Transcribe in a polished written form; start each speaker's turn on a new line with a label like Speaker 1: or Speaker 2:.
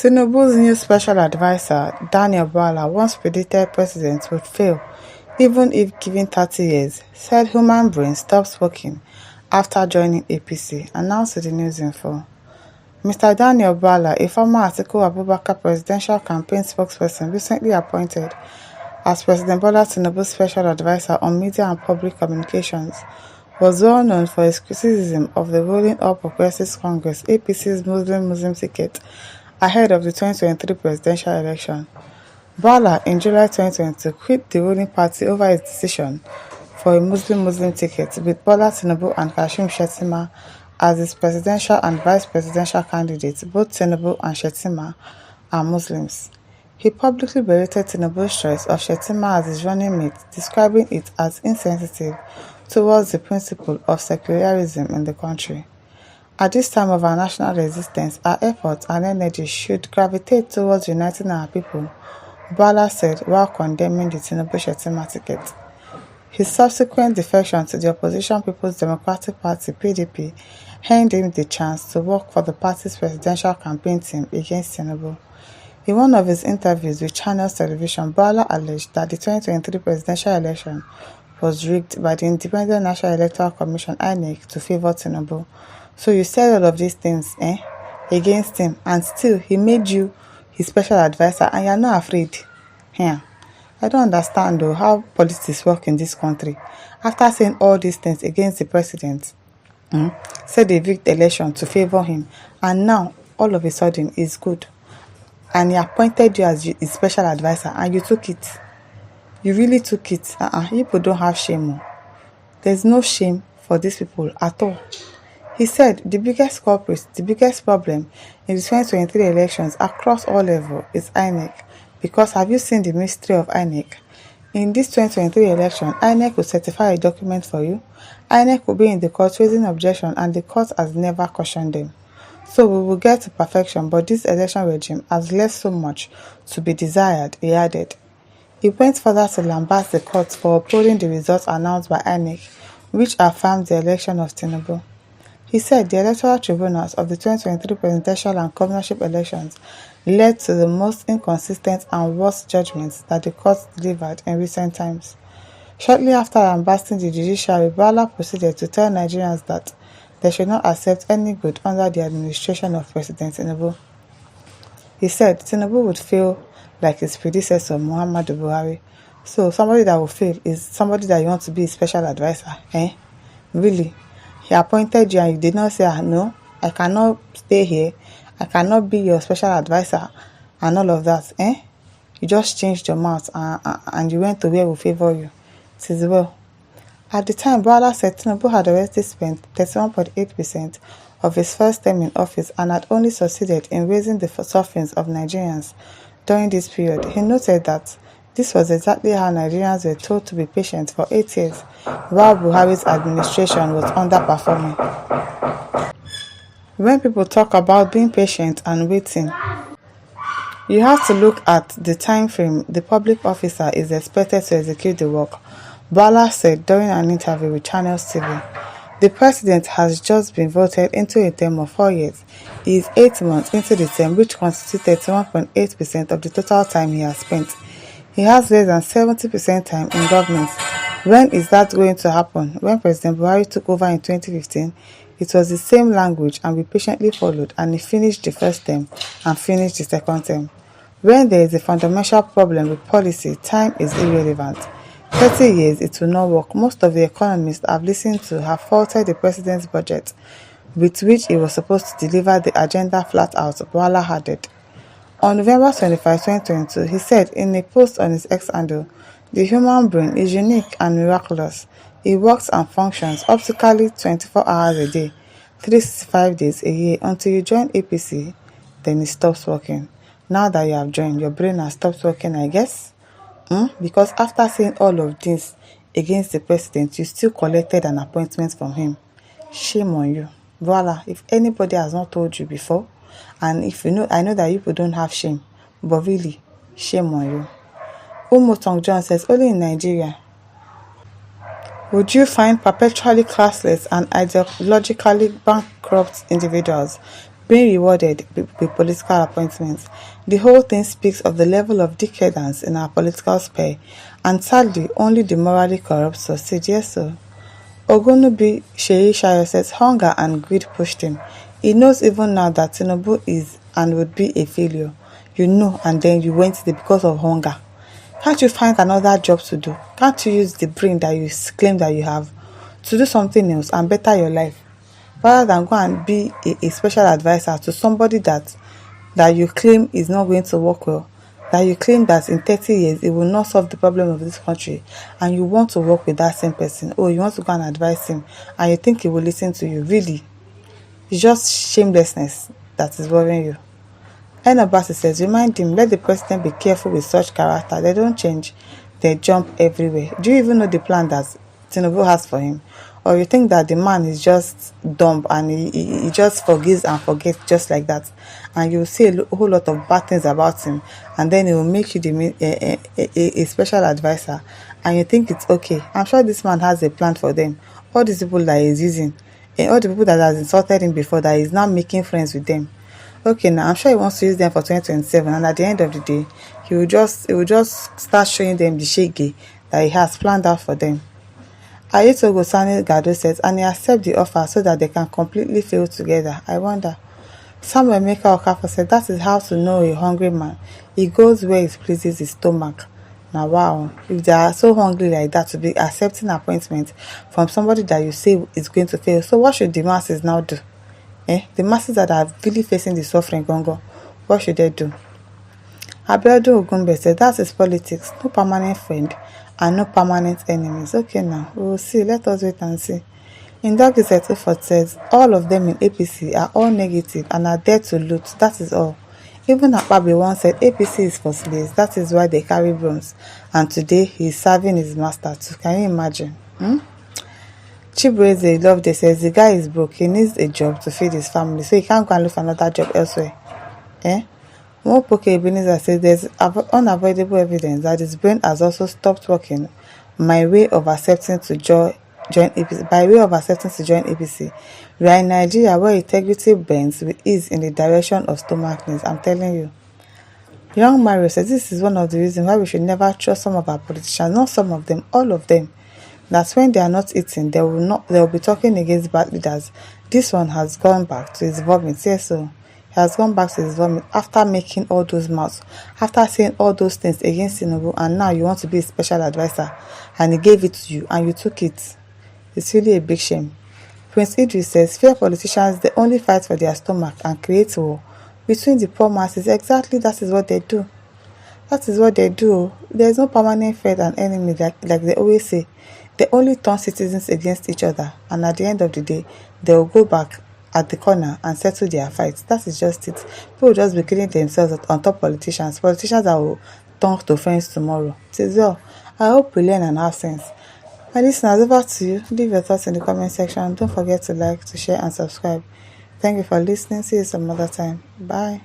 Speaker 1: Tinubu's new special advisor, Daniel Bwala, once predicted presidents would fail even if given 30 years, said human brain stops working after joining APC, announced to the News Info. Mr. Daniel Bwala, a former Atiku Abubakar presidential campaign spokesperson recently appointed as President Bola Tinubu's special advisor on media and public communications, was well known for his criticism of the ruling All Progressives Congress APC's Muslim ticket ahead of the 2023 presidential election. Bwala, in July 2022, quit the ruling party over his decision for a Muslim ticket, with Bola Tinubu and Kashim Shettima as his presidential and vice presidential candidates. Both Tinubu and Shettima are Muslims. He publicly berated Tinubu's choice of Shettima as his running mate, describing it as insensitive towards the principle of secularism in the country. At this time of our national resistance, our efforts and energy should gravitate towards uniting our people, Bwala said while condemning the Tinubu-Shettima ticket. His subsequent defection to the opposition People's Democratic Party (PDP) earned him the chance to work for the party's presidential campaign team against Tinubu. In one of his interviews with Channels Television, Bwala alleged that the 2023 presidential election was rigged by the Independent National Electoral Commission (INEC) to favor Tinubu. So you said all of these things, against him, and still he made you his special advisor, and you're not afraid. I don't understand though how politics work in this country. After saying all these things against the president, said they rigged the election to favor him, and now all of a sudden he's good, and he appointed you as his special advisor, and you took it. You really took it. People don't have shame. There's no shame for these people at all. He said the biggest culprit, the biggest problem in the 2023 elections across all levels is INEC. Because have you seen the mystery of INEC? In this 2023 election, INEC will certify a document for you. INEC will be in the court raising objection, and the court has never cautioned them. So we will get to perfection, but this election regime has left so much to be desired, he added. He went further to lambast the court for upholding the results announced by INEC, which affirmed the election of Tinubu. He said the electoral tribunals of the 2023 presidential and governorship elections led to the most inconsistent and worst judgments that the court delivered in recent times. Shortly after lambasting the judiciary, Bwala proceeded to tell Nigerians that they should not accept any good under the administration of President Tinubu. He said Tinubu would fail like his predecessor, Muhammadu Buhari. So somebody that will fail is somebody that you want to be a special advisor, Really? He appointed you and you did not say, no, I cannot stay here, I cannot be your special advisor and all of that, You just changed your mouth and you went to where will favor you. It is well. At the time, Bwala said Tinubu had already spent 31.8% of his first term in office and had only succeeded in raising the sufferings of Nigerians during this period. He noted that this was exactly how Nigerians were told to be patient for 8 years, while Buhari's administration was underperforming. When people talk about being patient and waiting, you have to look at the time frame the public officer is expected to execute the work, Bwala said during an interview with Channels TV. The president has just been voted into a term of 4 years. He is 8 months into the term, which constitutes 31.8% of the total time he has spent. He has less than 70% time in government. When is that going to happen? When President Buhari took over in 2015, it was the same language and we patiently followed, and he finished the first term and finished the second term. When there is a fundamental problem with policy, time is irrelevant. 30 years, it will not work. Most of the economists I've listened to have faulted the president's budget, with which he was supposed to deliver the agenda flat out, Bwala added. On November 25, 2022, he said in a post on his X handle, the human brain is unique and miraculous. It works and functions optically 24 hours a day, 365 days a year until you join APC, then it stops working. Now that you have joined, your brain has stopped working, I guess? Because after saying all of this against the president, you still collected an appointment from him. Shame on you. Bwala, if anybody has not told you before, and if you know, I know that you people don't have shame, but really, shame on you. Umotong John says, only in Nigeria would you find perpetually classless and ideologically bankrupt individuals being rewarded with political appointments. The whole thing speaks of the level of decadence in our political sphere, and sadly, only the morally corrupt succeed. Yes, sir. Ogunubi Sheyi Shayo says hunger and greed pushed him. He knows even now that Tinubu is and would be a failure. You know, and then you went there because of hunger. Can't you find another job to do? Can't you use the brain that you claim that you have to do something else and better your life? Rather than go and be a special advisor to somebody that you claim is not going to work well, that you claim that in 30 years it will not solve the problem of this country, and you want to work with that same person, or you want to go and advise him, and you think he will listen to you. Really, it's just shamelessness that is worrying you. Enobasi says, remind him, let the president be careful with such character. They don't change, they jump everywhere. Do you even know the plan that Tinubu has for him? Or you think that the man is just dumb and he just forgives and forgets just like that? And you see a whole lot of bad things about him, and then he will make you a special advisor, and you think it's okay. I'm sure this man has a plan for them. All these people that he's using, and all the people that has insulted him before, that he's now making friends with them. Okay, now I'm sure he wants to use them for 2027, and at the end of the day, he will just start showing them the shege that he has planned out for them. Ayetogo Sani Gado says, and he accepts the offer so that they can completely fail together. I wonder. Samuel Meka Okafor said, that is how to know a hungry man. He goes where it pleases his stomach. Now, wow, if they are so hungry like that to be accepting appointment from somebody that you say is going to fail, so what should the masses now do? The masses that are really facing the suffering, Gongo, what should they do? Abiodun Ogunbe said, that is politics. No permanent friend and no permanent enemies. Okay, now, we will see. Let us wait and see. Indagi Setufort says, all of them in APC are all negative and are there to loot. That is all. Even Akpabio once said, APC is for slaves. That is why they carry brooms. And today, he is serving his master too. Can you imagine? Chibueze Loveday says, the guy is broke. He needs a job to feed his family, so he can't go and look for another job elsewhere. Mopoke Ebenezer says, there's unavoidable evidence that his brain has also stopped working by way of accepting to join APC. We are in Nigeria where integrity bends with ease in the direction of stomachness. I'm telling you. Young Mario says, this is one of the reasons why we should never trust some of our politicians, not some of them, all of them. That's when they are not eating, they will be talking against bad leaders. This one has gone back to his vomit. Yes, so he has gone back to his vomit after making all those mouths, after saying all those things against Tinubu, and now you want to be a special advisor, and he gave it to you and you took it. It's really a big shame. Prince Idris says, fair politicians, they only fight for their stomach and create war between the poor masses. Exactly, that is what they do. That is what they do. There is no permanent friend and enemy, like they always say. They only turn citizens against each other, and at the end of the day, they will go back at the corner and settle their fights. That is just it. People will just be killing themselves on top politicians that will turn to friends tomorrow. It is well. I hope we learn and have sense. My listeners, over to you. Leave your thoughts in the comment section. Don't forget to like, to share, and subscribe. Thank you for listening. See you some other time. Bye.